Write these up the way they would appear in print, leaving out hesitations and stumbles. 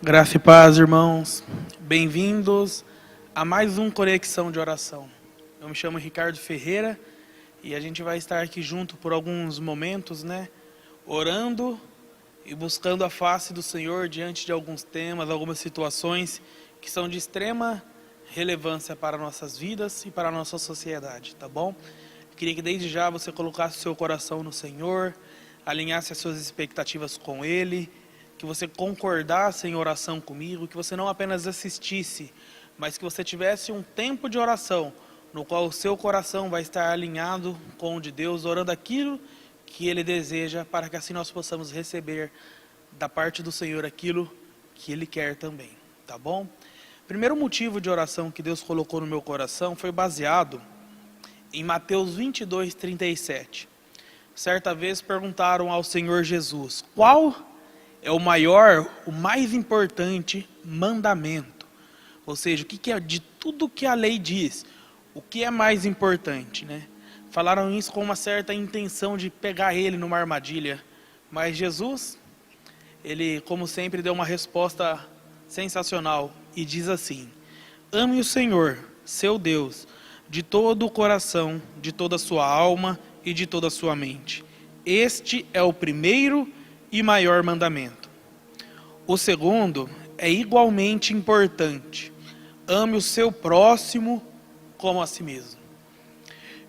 Graça e paz, irmãos. Bem-vindos a mais um Conexão de Oração. Eu me chamo Ricardo Ferreira e a gente vai estar aqui junto por alguns momentos, orando e buscando a face do Senhor diante de alguns temas, algumas situações que são de extrema relevância para nossas vidas e para a nossa sociedade, tá bom? Eu queria que desde já você colocasse o seu coração no Senhor, alinhasse as suas expectativas com Ele, que você concordasse em oração comigo, que você não apenas assistisse, mas que você tivesse um tempo de oração, no qual o seu coração vai estar alinhado com o de Deus, orando aquilo que Ele deseja, para que assim nós possamos receber da parte do Senhor aquilo que Ele quer também, tá bom? O primeiro motivo de oração que Deus colocou no meu coração foi baseado em Mateus 22, 37. Certa vez perguntaram ao Senhor Jesus, qual é o maior, o mais importante mandamento? Ou seja, o que é de tudo que a lei diz, o que é mais importante, Falaram isso com uma certa intenção de pegar ele numa armadilha. Mas Jesus, ele, como sempre, deu uma resposta sensacional e diz assim: ame o Senhor, seu Deus, de todo o coração, de toda a sua alma e de toda a sua mente. Este é o primeiro e maior mandamento. O segundo é igualmente importante: ame o seu próximo como a si mesmo.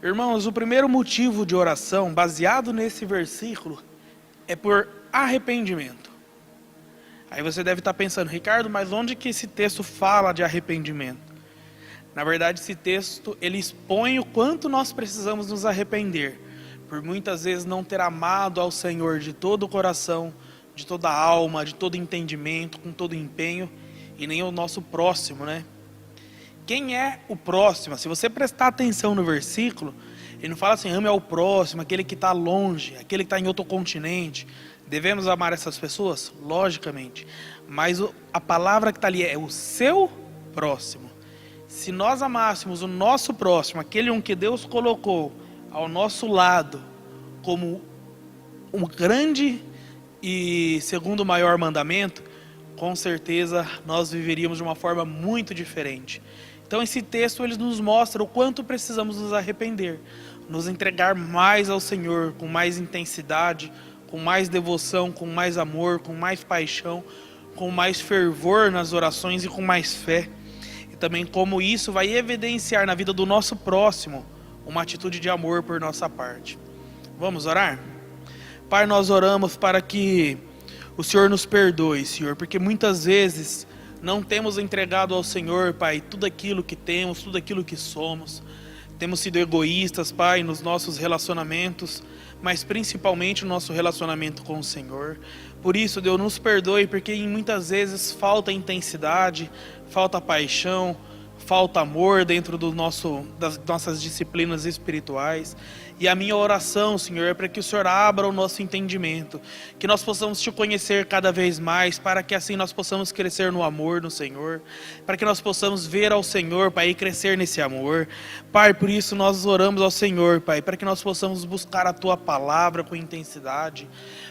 Irmãos, o primeiro motivo de oração, baseado nesse versículo, é por arrependimento. Aí você deve estar pensando, Ricardo, mas onde que esse texto fala de arrependimento? Na verdade, esse texto, ele expõe o quanto nós precisamos nos arrepender, por muitas vezes não ter amado ao Senhor de todo o coração, de toda a alma, de todo entendimento, com todo empenho, e nem o nosso próximo, Quem é o próximo? Se você prestar atenção no versículo, ele não fala assim, ame ao próximo, aquele que está longe, aquele que está em outro continente. Devemos amar essas pessoas? Logicamente. Mas a palavra que está ali é o seu próximo. Se nós amássemos o nosso próximo, aquele que Deus colocou ao nosso lado, como um grande e segundo maior mandamento, com certeza nós viveríamos de uma forma muito diferente. Então esse texto ele nos mostra o quanto precisamos nos arrepender, nos entregar mais ao Senhor, com mais intensidade, com mais devoção, com mais amor, com mais paixão, com mais fervor nas orações e com mais fé. E também como isso vai evidenciar na vida do nosso próximo uma atitude de amor por nossa parte. Vamos orar? Pai, nós oramos para que o Senhor nos perdoe, Senhor, porque muitas vezes não temos entregado ao Senhor, Pai, tudo aquilo que temos, tudo aquilo que somos. Temos sido egoístas, Pai, nos nossos relacionamentos, mas principalmente no nosso relacionamento com o Senhor. Por isso, Deus, nos perdoe, porque muitas vezes falta intensidade, falta paixão, falta amor dentro das nossas disciplinas espirituais. E a minha oração, Senhor, é para que o Senhor abra o nosso entendimento, que nós possamos Te conhecer cada vez mais, para que assim nós possamos crescer no amor no Senhor, para que nós possamos ver ao Senhor, Pai, e crescer nesse amor. Pai, por isso nós oramos ao Senhor, Pai, para que nós possamos buscar a Tua palavra com intensidade,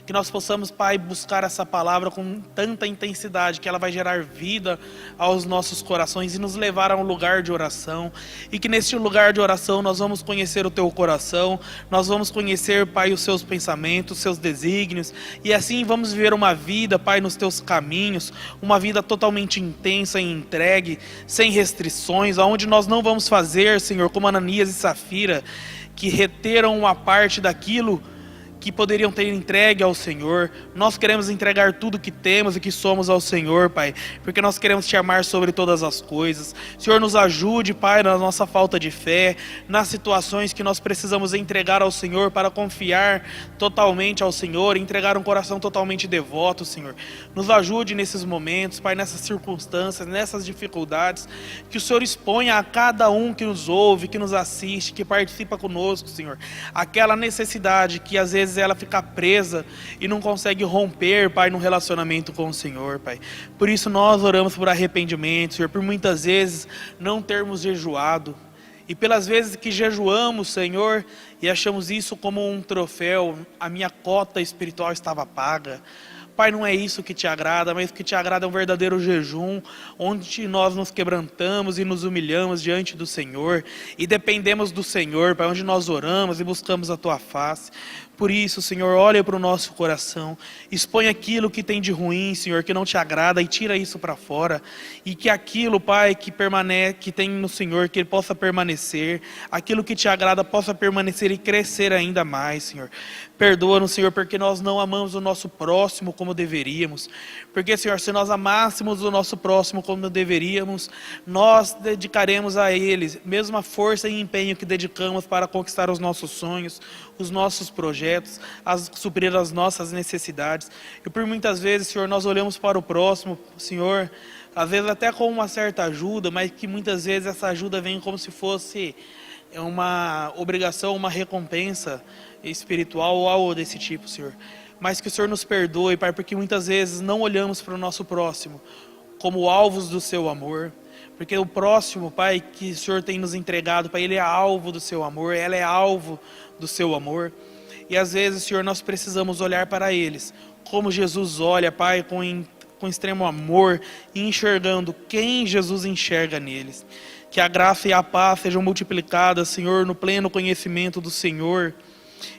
que nós possamos, Pai, buscar essa palavra com tanta intensidade, que ela vai gerar vida aos nossos corações e nos levar a um lugar de oração, e que neste lugar de oração nós vamos conhecer o Teu coração, nós vamos conhecer, Pai, os Seus pensamentos, os Seus desígnios, e assim vamos viver uma vida, Pai, nos Teus caminhos, uma vida totalmente intensa e entregue, sem restrições, onde nós não vamos fazer, Senhor, como Ananias e Safira, que reteram uma parte daquilo que poderiam ter entregue ao Senhor. Nós queremos entregar tudo que temos e que somos ao Senhor, Pai, porque nós queremos Te amar sobre todas as coisas. Senhor, nos ajude, Pai, na nossa falta de fé, nas situações que nós precisamos entregar ao Senhor, para confiar totalmente ao Senhor, entregar um coração totalmente devoto, Senhor. Nos ajude nesses momentos, Pai, nessas circunstâncias, nessas dificuldades, que o Senhor exponha a cada um que nos ouve, que nos assiste, que participa conosco, Senhor, aquela necessidade que às vezes ela fica presa e não consegue romper, Pai, no relacionamento com o Senhor, Pai. Por isso nós oramos por arrependimento, Senhor, por muitas vezes não termos jejuado, e pelas vezes que jejuamos, Senhor, e achamos isso como um troféu, a minha cota espiritual estava paga. Pai, não é isso que te agrada, mas o que te agrada é um verdadeiro jejum, onde nós nos quebrantamos e nos humilhamos diante do Senhor, e dependemos do Senhor, Pai, onde nós oramos e buscamos a Tua face. Por isso, Senhor, olha para o nosso coração, expõe aquilo que tem de ruim, Senhor, que não te agrada, e tira isso para fora, e que aquilo, Pai, que tem no Senhor, que ele possa permanecer, aquilo que te agrada possa permanecer e crescer ainda mais, Senhor. Perdoa-nos, Senhor, porque nós não amamos o nosso próximo como deveríamos, porque, Senhor, se nós amássemos o nosso próximo como deveríamos, nós dedicaremos a ele a mesma força e empenho que dedicamos para conquistar os nossos sonhos, os nossos projetos, suprir as nossas necessidades. E por muitas vezes, Senhor, nós olhamos para o próximo, Senhor, às vezes até com uma certa ajuda, mas que muitas vezes essa ajuda vem como se fosse uma obrigação, uma recompensa espiritual ou algo desse tipo, Senhor. Mas que o Senhor nos perdoe, Pai, porque muitas vezes não olhamos para o nosso próximo como alvos do seu amor. Porque o próximo, Pai, que o Senhor tem nos entregado, Pai, ele é alvo do seu amor, ela é alvo do seu amor. E às vezes, Senhor, nós precisamos olhar para eles como Jesus olha, Pai, com extremo amor, e enxergando quem Jesus enxerga neles. Que a graça e a paz sejam multiplicadas, Senhor, no pleno conhecimento do Senhor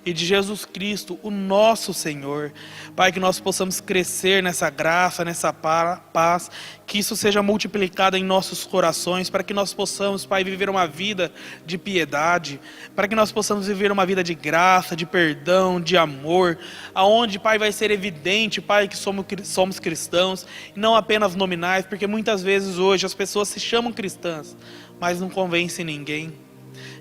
e de Jesus Cristo, o nosso Senhor. Pai, que nós possamos crescer nessa graça, nessa paz, que isso seja multiplicado em nossos corações, para que nós possamos, Pai, viver uma vida de piedade, para que nós possamos viver uma vida de graça, de perdão, de amor, aonde, Pai, vai ser evidente, Pai, que somos cristãos, e não apenas nominais, porque muitas vezes hoje as pessoas se chamam cristãs, mas não convencem ninguém.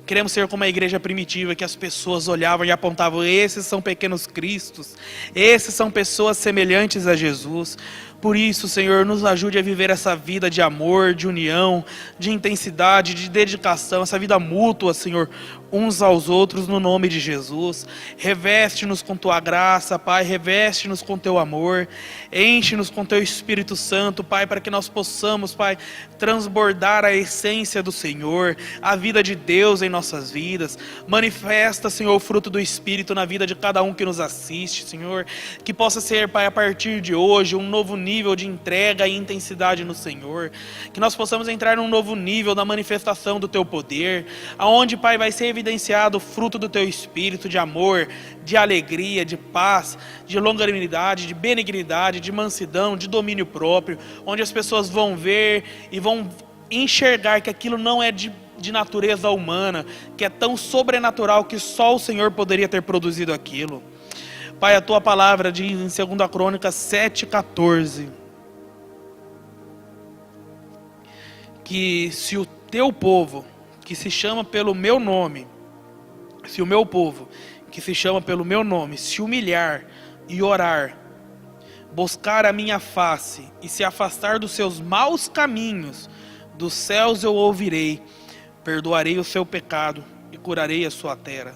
Queremos ser como a igreja primitiva, que as pessoas olhavam e apontavam: esses são pequenos cristos, esses são pessoas semelhantes a Jesus. Por isso, Senhor, nos ajude a viver essa vida de amor, de união, de intensidade, de dedicação, essa vida mútua, Senhor, uns aos outros, no nome de Jesus. Reveste-nos com Tua graça, Pai, reveste-nos com Teu amor, enche-nos com Teu Espírito Santo, Pai, para que nós possamos, Pai, transbordar a essência do Senhor, a vida de Deus em nossas vidas. Manifesta, Senhor, o fruto do Espírito na vida de cada um que nos assiste, Senhor, que possa ser, Pai, a partir de hoje, um novo nível de entrega e intensidade no Senhor, que nós possamos entrar num novo nível da manifestação do Teu poder, aonde, Pai, vai ser evidenciado o fruto do Teu Espírito de amor, de alegria, de paz, de longanimidade, de benignidade, de mansidão, de domínio próprio, onde as pessoas vão ver e vão enxergar que aquilo não é de natureza humana, que é tão sobrenatural que só o Senhor poderia ter produzido aquilo. Pai, a Tua palavra diz em 2 Crônicas 7,14 que se o Teu povo, que se chama pelo meu nome, se o meu povo, que se chama pelo meu nome, se humilhar e orar, buscar a minha face e se afastar dos seus maus caminhos, dos céus eu ouvirei, perdoarei o seu pecado e curarei a sua terra.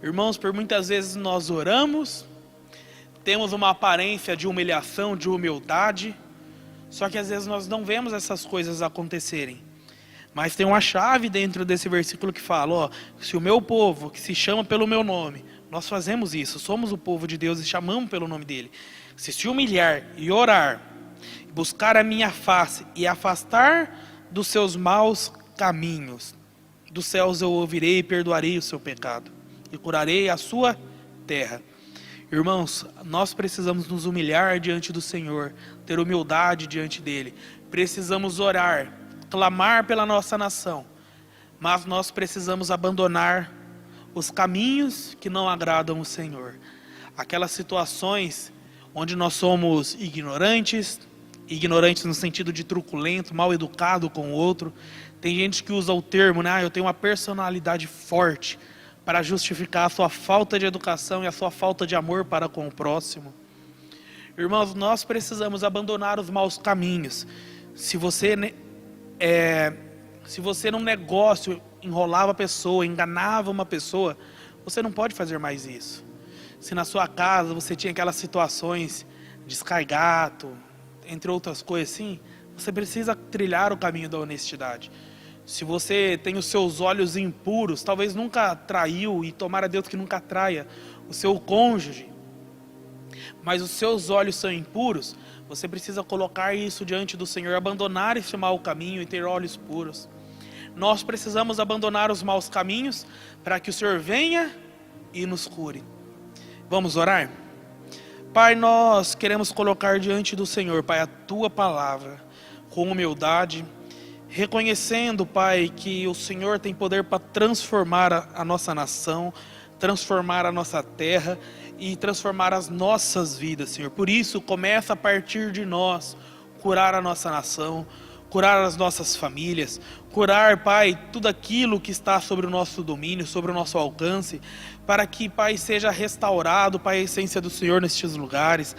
Irmãos, por muitas vezes nós oramos, temos uma aparência de humilhação, de humildade, só que às vezes nós não vemos essas coisas acontecerem. Mas tem uma chave dentro desse versículo que fala, ó, se o meu povo, que se chama pelo meu nome, nós fazemos isso, somos o povo de Deus e chamamos pelo nome dele, se humilhar e orar, buscar a minha face e afastar dos seus maus caminhos, dos céus eu ouvirei e perdoarei o seu pecado e curarei a sua terra. Irmãos, nós precisamos nos humilhar diante do Senhor, ter humildade diante dele, precisamos orar, clamar pela nossa nação, mas nós precisamos abandonar os caminhos que não agradam o Senhor, aquelas situações onde nós somos ignorantes no sentido de truculento, mal educado com o outro. Tem gente que usa o termo, né? Eu tenho uma personalidade forte, para justificar a sua falta de educação e a sua falta de amor para com o próximo. Irmãos, nós precisamos abandonar os maus caminhos. Se você num negócio enrolava a pessoa, enganava uma pessoa, você não pode fazer mais isso. Se na sua casa você tinha aquelas situações de escargato, entre outras coisas assim, você precisa trilhar o caminho da honestidade. Se você tem os seus olhos impuros, talvez nunca traiu, e tomara Deus que nunca traia o seu cônjuge, mas os seus olhos são impuros, você precisa colocar isso diante do Senhor, abandonar esse mau caminho e ter olhos puros. Nós precisamos abandonar os maus caminhos para que o Senhor venha e nos cure. Vamos orar? Pai, nós queremos colocar diante do Senhor, Pai, a Tua palavra, com humildade, reconhecendo, Pai, que o Senhor tem poder para transformar a nossa nação, transformar a nossa terra e transformar as nossas vidas, Senhor. Por isso, começa a partir de nós, curar a nossa nação, curar as nossas famílias, curar, Pai, tudo aquilo que está sobre o nosso domínio, sobre o nosso alcance, para que, Pai, seja restaurado, Pai, a essência do Senhor nestes lugares.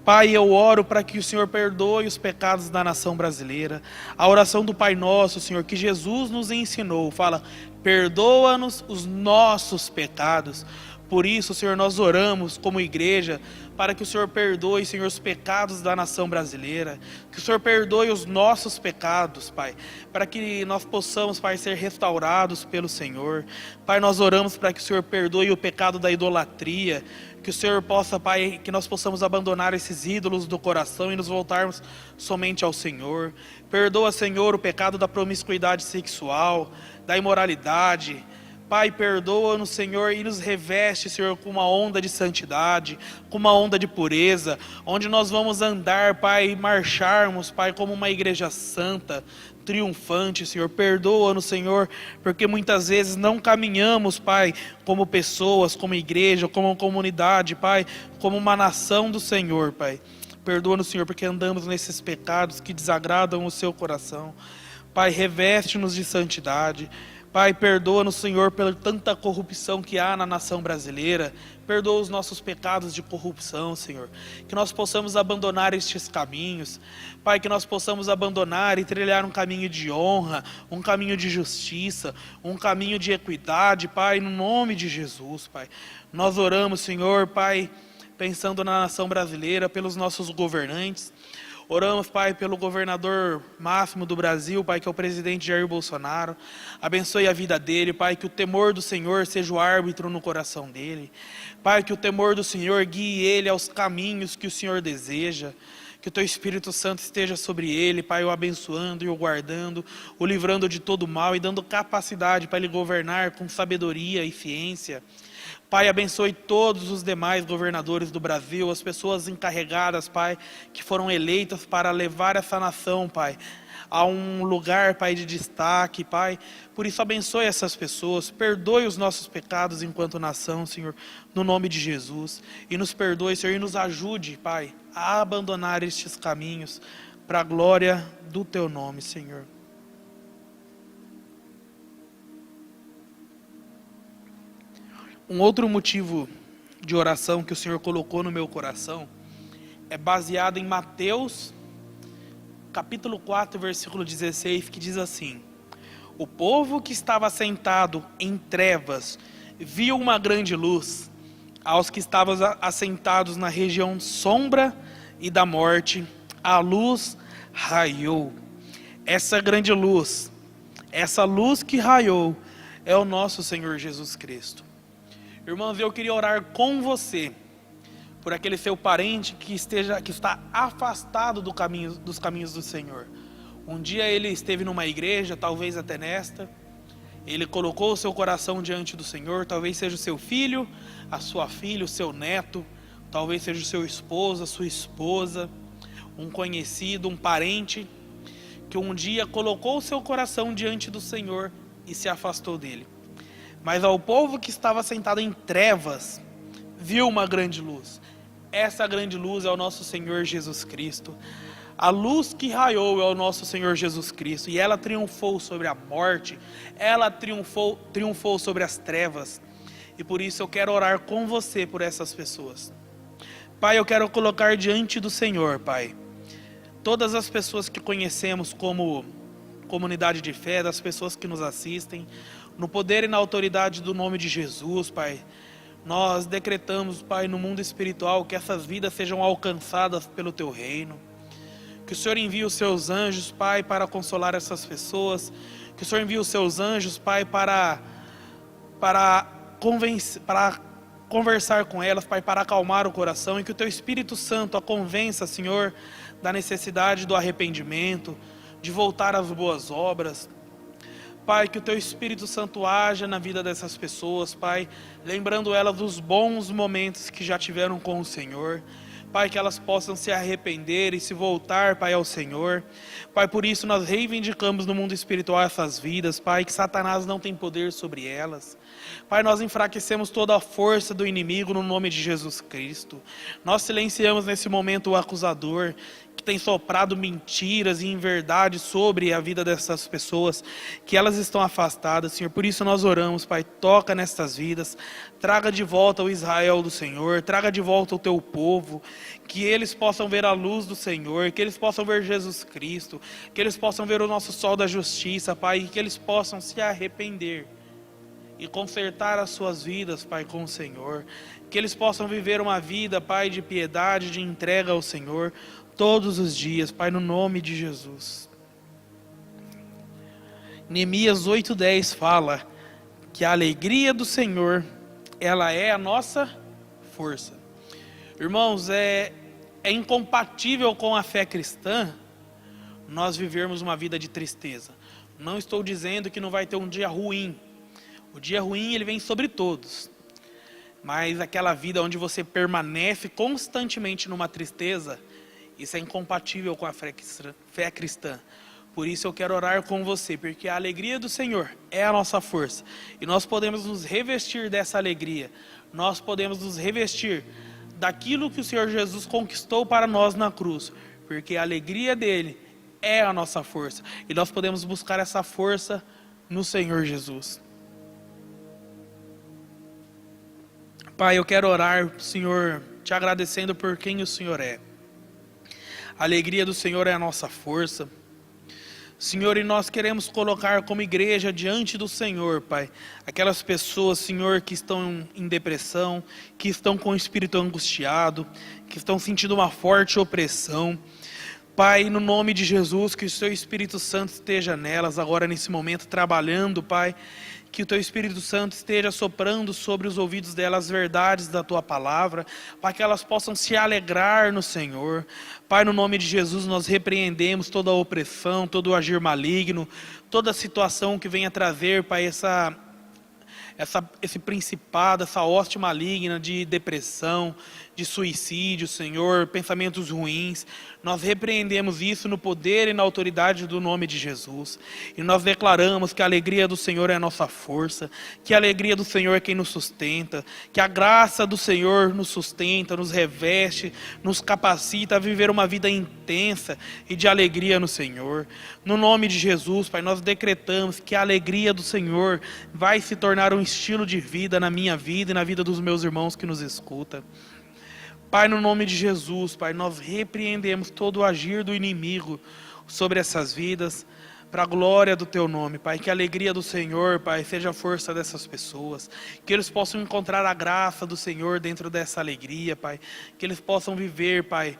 Pai, eu oro para que o Senhor perdoe os pecados da nação brasileira. A oração do Pai Nosso, Senhor, que Jesus nos ensinou, fala: perdoa-nos os nossos pecados. Por isso, Senhor, nós oramos como igreja para que o Senhor perdoe, Senhor, os pecados da nação brasileira, que o Senhor perdoe os nossos pecados, Pai, para que nós possamos, Pai, ser restaurados pelo Senhor. Pai, nós oramos para que o Senhor perdoe o pecado da idolatria, que o Senhor possa, Pai, que nós possamos abandonar esses ídolos do coração e nos voltarmos somente ao Senhor. Perdoa, Senhor, o pecado da promiscuidade sexual, da imoralidade. Pai, perdoa-nos, Senhor, e nos reveste, Senhor, com uma onda de santidade, com uma onda de pureza, onde nós vamos andar, Pai, e marcharmos, Pai, como uma igreja santa, triunfante, Senhor. Perdoa-nos, Senhor, porque muitas vezes não caminhamos, Pai, como pessoas, como igreja, como comunidade, Pai, como uma nação do Senhor, Pai. Perdoa-nos, Senhor, porque andamos nesses pecados que desagradam o seu coração. Pai, reveste-nos de santidade. Pai, perdoa-nos, Senhor, pela tanta corrupção que há na nação brasileira. Perdoa os nossos pecados de corrupção, Senhor. Que nós possamos abandonar estes caminhos. Pai, que nós possamos abandonar e trilhar um caminho de honra, um caminho de justiça, um caminho de equidade, Pai, no nome de Jesus, Pai. Nós oramos, Senhor, Pai, pensando na nação brasileira, pelos nossos governantes. Oramos, Pai, pelo governador máximo do Brasil, Pai, que é o presidente Jair Bolsonaro. Abençoe a vida dele, Pai, que o temor do Senhor seja o árbitro no coração dele. Pai, que o temor do Senhor guie ele aos caminhos que o Senhor deseja. Que o Teu Espírito Santo esteja sobre ele, Pai, o abençoando e o guardando, o livrando de todo mal e dando capacidade para ele governar com sabedoria e ciência. Pai, abençoe todos os demais governadores do Brasil, as pessoas encarregadas, Pai, que foram eleitas para levar essa nação, Pai, a um lugar, Pai, de destaque, Pai. Por isso, abençoe essas pessoas, perdoe os nossos pecados enquanto nação, Senhor, no nome de Jesus. E nos perdoe, Senhor, e nos ajude, Pai, a abandonar estes caminhos para a glória do Teu nome, Senhor. Um outro motivo de oração que o Senhor colocou no meu coração é baseado em Mateus, capítulo 4, versículo 16, que diz assim: o povo que estava sentado em trevas viu uma grande luz. Aos que estavam assentados na região sombra e da morte, a luz raiou. Essa grande luz, essa luz que raiou, é o nosso Senhor Jesus Cristo. Irmãos, eu queria orar com você por aquele seu parente que está afastado dos caminhos do Senhor. Um dia ele esteve numa igreja, talvez até nesta, ele colocou o seu coração diante do Senhor, talvez seja o seu filho, a sua filha, o seu neto, talvez seja o seu esposo, a sua esposa, um conhecido, um parente, que um dia colocou o seu coração diante do Senhor e se afastou dele. Mas ao povo que estava sentado em trevas, viu uma grande luz. Essa grande luz é o nosso Senhor Jesus Cristo. A luz que raiou é o nosso Senhor Jesus Cristo. E ela triunfou sobre a morte. Ela triunfou sobre as trevas. E por isso eu quero orar com você por essas pessoas. Pai, eu quero colocar diante do Senhor, Pai, todas as pessoas que conhecemos como comunidade de fé, das pessoas que nos assistem, no poder e na autoridade do nome de Jesus, Pai, nós decretamos, Pai, no mundo espiritual, que essas vidas sejam alcançadas pelo Teu reino. Que o Senhor envie os Seus anjos, Pai, para consolar essas pessoas. Que o Senhor envie os Seus anjos, Pai, para conversar com elas, Pai, para acalmar o coração, e que o Teu Espírito Santo a convença, Senhor, da necessidade do arrependimento, de voltar às boas obras. Pai, que o Teu Espírito Santo haja na vida dessas pessoas, Pai, lembrando elas dos bons momentos que já tiveram com o Senhor. Pai, que elas possam se arrepender e se voltar, Pai, ao Senhor. Pai, por isso nós reivindicamos no mundo espiritual essas vidas, Pai, que Satanás não tem poder sobre elas. Pai, nós enfraquecemos toda a força do inimigo no nome de Jesus Cristo. Nós silenciamos nesse momento o acusador, que tem soprado mentiras e inverdades sobre a vida dessas pessoas, que elas estão afastadas, Senhor. Por isso nós oramos, Pai, toca nestas vidas, traga de volta o Israel do Senhor, traga de volta o Teu povo, que eles possam ver a luz do Senhor, que eles possam ver Jesus Cristo, que eles possam ver o nosso sol da justiça, Pai, e que eles possam se arrepender e consertar as suas vidas, Pai, com o Senhor, que eles possam viver uma vida, Pai, de piedade, de entrega ao Senhor, todos os dias, Pai, no nome de Jesus. Neemias 8:10 fala que a alegria do Senhor, ela é a nossa força. Irmãos, é incompatível com a fé cristã nós vivermos uma vida de tristeza. Não estou dizendo que não vai ter um dia ruim. O dia ruim, ele vem sobre todos. Mas aquela vida onde você permanece constantemente numa tristeza, isso é incompatível com a fé cristã. Por isso eu quero orar com você, porque a alegria do Senhor é a nossa força. E nós podemos nos revestir dessa alegria. Nós podemos nos revestir daquilo que o Senhor Jesus conquistou para nós na cruz. Porque a alegria dele é a nossa força. E nós podemos buscar essa força no Senhor Jesus. Pai, eu quero orar, Senhor, te agradecendo por quem o Senhor é. A alegria do Senhor é a nossa força. Senhor, e nós queremos colocar como igreja diante do Senhor, Pai, aquelas pessoas, Senhor, que estão em depressão, que estão com o espírito angustiado, que estão sentindo uma forte opressão. Pai, no nome de Jesus, que o Seu Espírito Santo esteja nelas agora nesse momento, trabalhando, Pai. Que o Teu Espírito Santo esteja soprando sobre os ouvidos delas as verdades da Tua palavra, para que elas possam se alegrar no Senhor. Pai, no nome de Jesus, nós repreendemos toda a opressão, todo o agir maligno, toda a situação que venha trazer, Pai, esse principado, essa hoste maligna de depressão, de suicídio, Senhor, pensamentos ruins. Nós repreendemos isso no poder e na autoridade do nome de Jesus. E nós declaramos que a alegria do Senhor é a nossa força, que a alegria do Senhor é quem nos sustenta, que a graça do Senhor nos sustenta, nos reveste, nos capacita a viver uma vida intensa e de alegria no Senhor. No nome de Jesus, Pai, nós decretamos que a alegria do Senhor vai se tornar um estilo de vida na minha vida e na vida dos meus irmãos que nos escutam. Pai, no nome de Jesus, Pai, nós repreendemos todo o agir do inimigo sobre essas vidas, para a glória do Teu nome, Pai. Que a alegria do Senhor, Pai, seja a força dessas pessoas, que eles possam encontrar a graça do Senhor dentro dessa alegria, Pai. Que eles possam viver, Pai,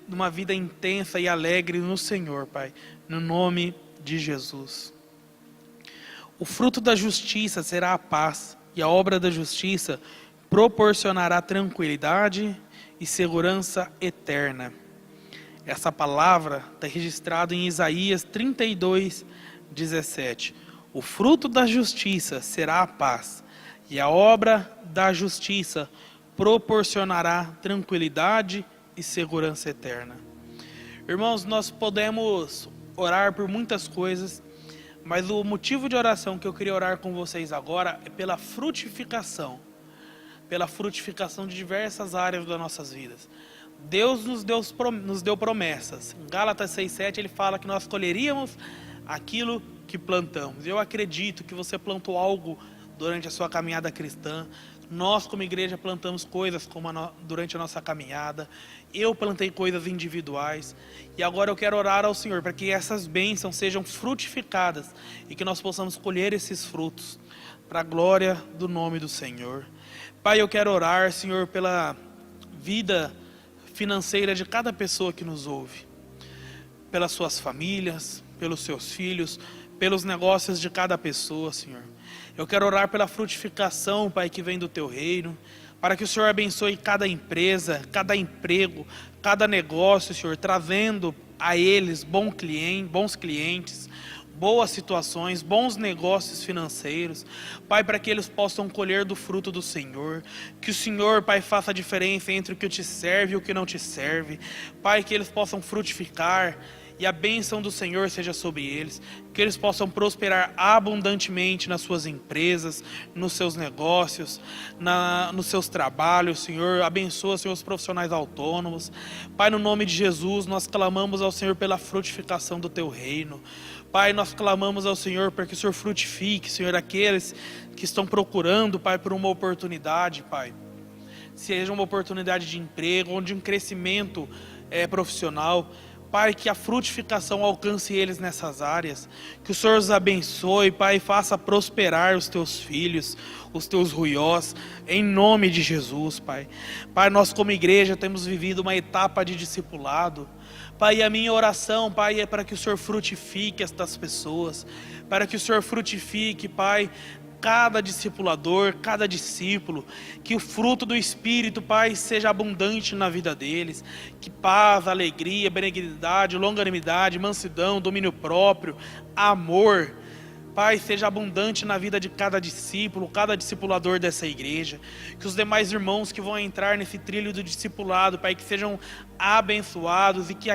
uma vida intensa e alegre no Senhor, Pai, no nome de Jesus. O fruto da justiça será a paz, e a obra da justiça proporcionará tranquilidade e segurança eterna. Essa palavra está registrada em Isaías 32:17. O fruto da justiça será a paz, e a obra da justiça proporcionará tranquilidade e segurança eterna. Irmãos, nós podemos orar por muitas coisas, mas o motivo de oração que eu queria orar com vocês agora é pela frutificação de diversas áreas das nossas vidas. Deus nos deu promessas. Em Gálatas 6:7 ele fala que nós colheríamos aquilo que plantamos. Eu acredito que você plantou algo durante a sua caminhada cristã. Nós, como igreja, plantamos coisas durante a nossa caminhada. Eu plantei coisas individuais. E agora eu quero orar ao Senhor para que essas bênçãos sejam frutificadas e que nós possamos colher esses frutos para a glória do nome do Senhor. Pai, eu quero orar, Senhor, pela vida financeira de cada pessoa que nos ouve, pelas suas famílias, pelos seus filhos, pelos negócios de cada pessoa, Senhor. Eu quero orar pela frutificação, Pai, que vem do Teu reino. para que o Senhor abençoe cada empresa, cada emprego, cada negócio, Senhor, trazendo a eles bons clientes, boas situações, bons negócios financeiros, Pai, para que eles possam colher do fruto do Senhor, que o Senhor, Pai, faça a diferença entre o que te serve e o que não te serve, Pai, que eles possam frutificar, e a bênção do Senhor seja sobre eles, que eles possam prosperar abundantemente nas suas empresas, nos seus negócios, nos seus trabalhos, Senhor. Abençoa, Senhor, os profissionais autônomos. Pai, no nome de Jesus, nós clamamos ao Senhor pela frutificação do Teu reino. Pai, nós clamamos ao Senhor para que o Senhor frutifique, Senhor, aqueles que estão procurando, Pai, por uma oportunidade, Pai. Seja uma oportunidade de emprego ou de um crescimento profissional. Pai, que a frutificação alcance eles nessas áreas, que o Senhor os abençoe, Pai, e faça prosperar os Teus filhos, os Teus ruiós, em nome de Jesus, Pai. Pai, nós como igreja temos vivido uma etapa de discipulado, Pai, e a minha oração, Pai, é para que o Senhor frutifique estas pessoas, para que o Senhor frutifique, Pai, cada discipulador, cada discípulo, que o fruto do Espírito, Pai, seja abundante na vida deles, que paz, alegria, benignidade, longanimidade, mansidão, domínio próprio, amor, Pai, seja abundante na vida de cada discípulo, cada discipulador dessa igreja, que os demais irmãos que vão entrar nesse trilho do discipulado, Pai, que sejam abençoados e que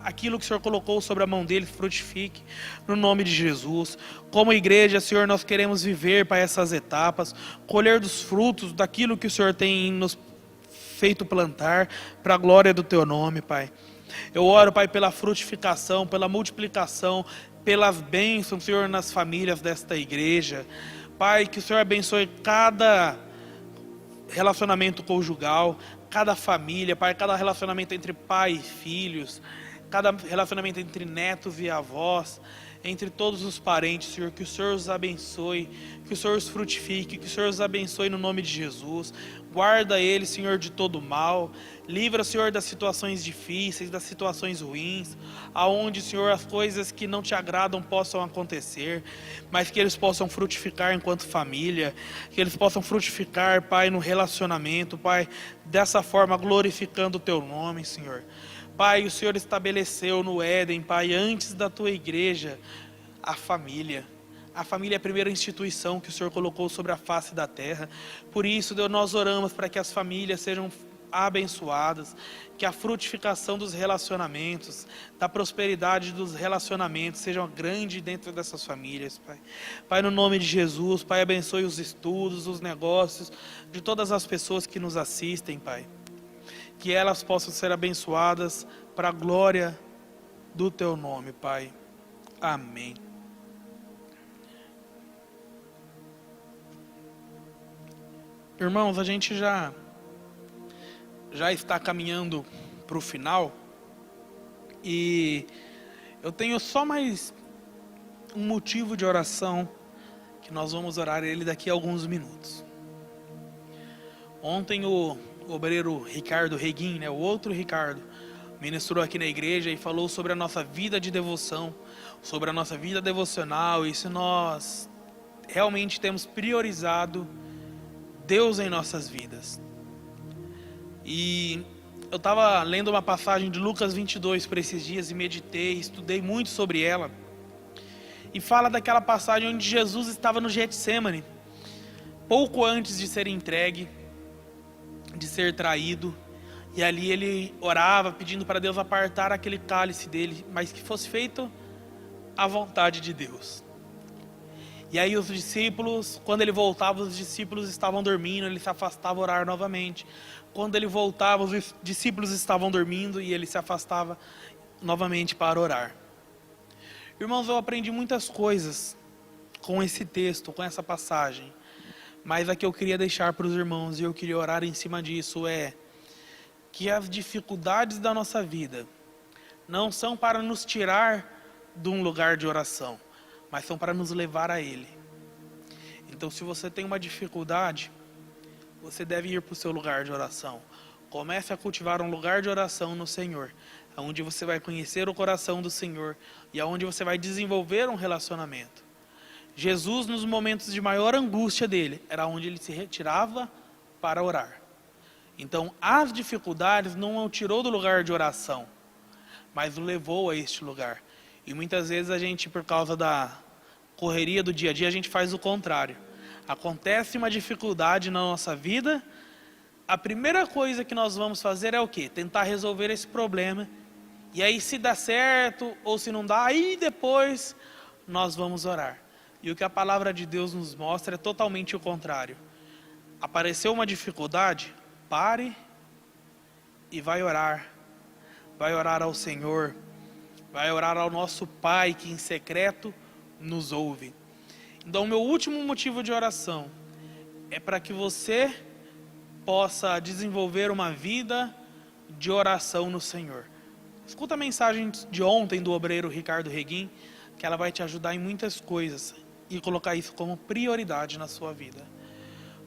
aquilo que o Senhor colocou sobre a mão deles frutifique, no nome de Jesus. Como igreja, Senhor, nós queremos viver, Pai, essas etapas, colher dos frutos daquilo que o Senhor tem nos feito plantar, para a glória do Teu nome, Pai. Eu oro, Pai, pela frutificação, pela multiplicação, pelas bênçãos, Senhor, nas famílias desta igreja. Pai, que o Senhor abençoe cada relacionamento conjugal, cada família, Pai, cada relacionamento entre pai e filhos, cada relacionamento entre netos e avós, entre todos os parentes, Senhor, que o Senhor os abençoe, que o Senhor os frutifique, que o Senhor os abençoe no nome de Jesus. Guarda eles, Senhor, de todo mal. Livra, Senhor, das situações difíceis, das situações ruins, aonde, Senhor, as coisas que não te agradam possam acontecer, mas que eles possam frutificar enquanto família, que eles possam frutificar, Pai, no relacionamento, Pai, dessa forma glorificando o Teu nome, Senhor. Pai, o Senhor estabeleceu no Éden, Pai, antes da Tua igreja, a família. A família é a primeira instituição que o Senhor colocou sobre a face da terra. Por isso, Deus, nós oramos para que as famílias sejam abençoadas, que a frutificação dos relacionamentos, da prosperidade dos relacionamentos sejam grande dentro dessas famílias, Pai. Pai, no nome de Jesus, Pai, abençoe os estudos, os negócios de todas as pessoas que nos assistem, Pai. Que elas possam ser abençoadas para a glória do Teu nome, Pai. Amém. Irmãos, a gente já está caminhando para o final e eu tenho só mais um motivo de oração que nós vamos orar ele daqui a alguns minutos. Ontem o obreiro Ricardo Reguin, o outro Ricardo, ministrou aqui na igreja e falou sobre a nossa vida de devoção, sobre a nossa vida devocional e se nós realmente temos priorizado Deus em nossas vidas. E eu estava lendo uma passagem de Lucas 22 por esses dias e meditei, estudei muito sobre ela. E fala daquela passagem onde Jesus estava no Getsêmani, pouco antes de ser entregue, de ser traído. E ali ele orava pedindo para Deus apartar aquele cálice dele, mas que fosse feito a vontade de Deus. E aí os discípulos, quando ele voltava, os discípulos estavam dormindo, ele se afastava a orar novamente. Quando ele voltava, os discípulos estavam dormindo e ele se afastava novamente para orar. Irmãos, eu aprendi muitas coisas com esse texto, com essa passagem. Mas a que eu queria deixar para os irmãos e eu queria orar em cima disso é que as dificuldades da nossa vida não são para nos tirar de um lugar de oração, mas são para nos levar a Ele. Então, se você tem uma dificuldade, você deve ir para o seu lugar de oração. Comece a cultivar um lugar de oração no Senhor, onde você vai conhecer o coração do Senhor e onde você vai desenvolver um relacionamento. Jesus, nos momentos de maior angústia dele, era onde ele se retirava para orar. Então, as dificuldades não o tirou do lugar de oração, mas o levou a este lugar. E muitas vezes a gente, por causa da correria do dia a dia, a gente faz o contrário. Acontece uma dificuldade na nossa vida, a primeira coisa que nós vamos fazer é o quê? Tentar resolver esse problema. E aí, se dá certo ou se não dá, aí depois nós vamos orar. E o que a palavra de Deus nos mostra é totalmente o contrário. Apareceu uma dificuldade, pare e vai orar. Vai orar ao Senhor. Vai orar ao nosso Pai que em secreto nos ouve. Então, o meu último motivo de oração é para que você possa desenvolver uma vida de oração no Senhor. Escuta a mensagem de ontem do obreiro Ricardo Reguim, que ela vai te ajudar em muitas coisas e colocar isso como prioridade na sua vida.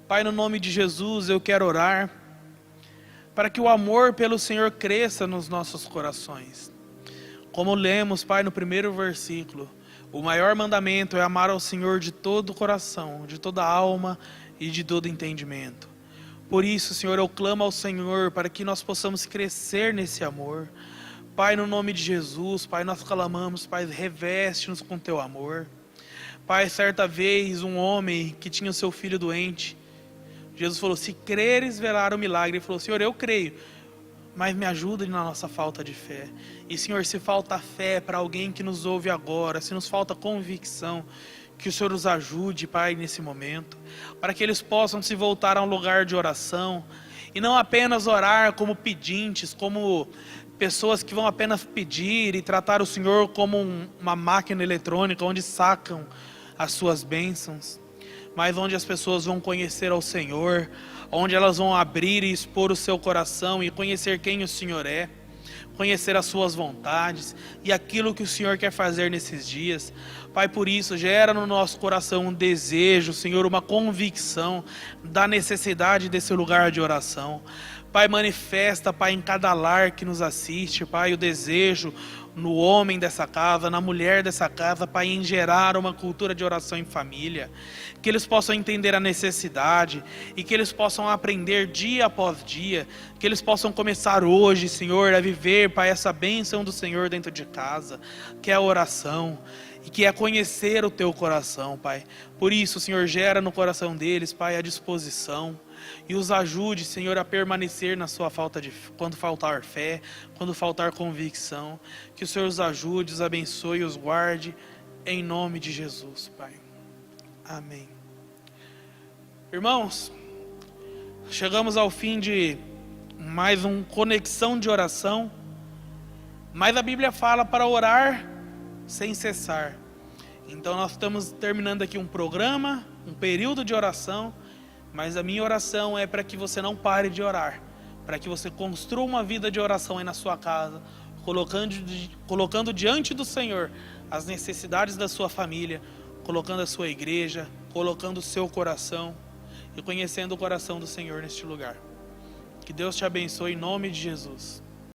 Pai, no nome de Jesus, eu quero orar para que o amor pelo Senhor cresça nos nossos corações. Como lemos, Pai, no primeiro versículo, o maior mandamento é amar ao Senhor de todo o coração, de toda a alma e de todo entendimento. Por isso, Senhor, eu clamo ao Senhor para que nós possamos crescer nesse amor. Pai, no nome de Jesus, Pai, nós clamamos, Pai, reveste-nos com Teu amor. Pai, certa vez, um homem que tinha o seu filho doente, Jesus falou, se creres, verás o milagre. Ele falou, Senhor, eu creio, mas me ajuda na nossa falta de fé. E, Senhor, se falta fé para alguém que nos ouve agora, se nos falta convicção, que o Senhor os ajude, Pai, nesse momento, para que eles possam se voltar a um lugar de oração, e não apenas orar como pedintes, como pessoas que vão apenas pedir e tratar o Senhor como uma máquina eletrônica, onde sacam as suas bênçãos, mas onde as pessoas vão conhecer ao Senhor, onde elas vão abrir e expor o seu coração e conhecer quem o Senhor é, conhecer as suas vontades e aquilo que o Senhor quer fazer nesses dias. Pai, por isso, gera no nosso coração um desejo, Senhor, uma convicção da necessidade desse lugar de oração. Pai, manifesta, Pai, em cada lar que nos assiste, Pai, o desejo no homem dessa casa, na mulher dessa casa, Pai, em gerar uma cultura de oração em família, que eles possam entender a necessidade e que eles possam aprender dia após dia, que eles possam começar hoje, Senhor, a viver, Pai, essa bênção do Senhor dentro de casa, que é a oração e que é conhecer o Teu coração, Pai. Por isso, Senhor, gera no coração deles, Pai, a disposição. E os ajude, Senhor, a permanecer na sua falta de quando faltar fé, quando faltar convicção. Que o Senhor os ajude, os abençoe e os guarde, em nome de Jesus, Pai. Amém. Irmãos, chegamos ao fim de mais um Conexão de Oração. Mas a Bíblia fala para orar sem cessar. Então nós estamos terminando aqui um programa, um período de oração. Mas a minha oração é para que você não pare de orar, para que você construa uma vida de oração aí na sua casa, colocando diante do Senhor as necessidades da sua família, colocando a sua igreja, colocando o seu coração e conhecendo o coração do Senhor neste lugar. Que Deus te abençoe em nome de Jesus.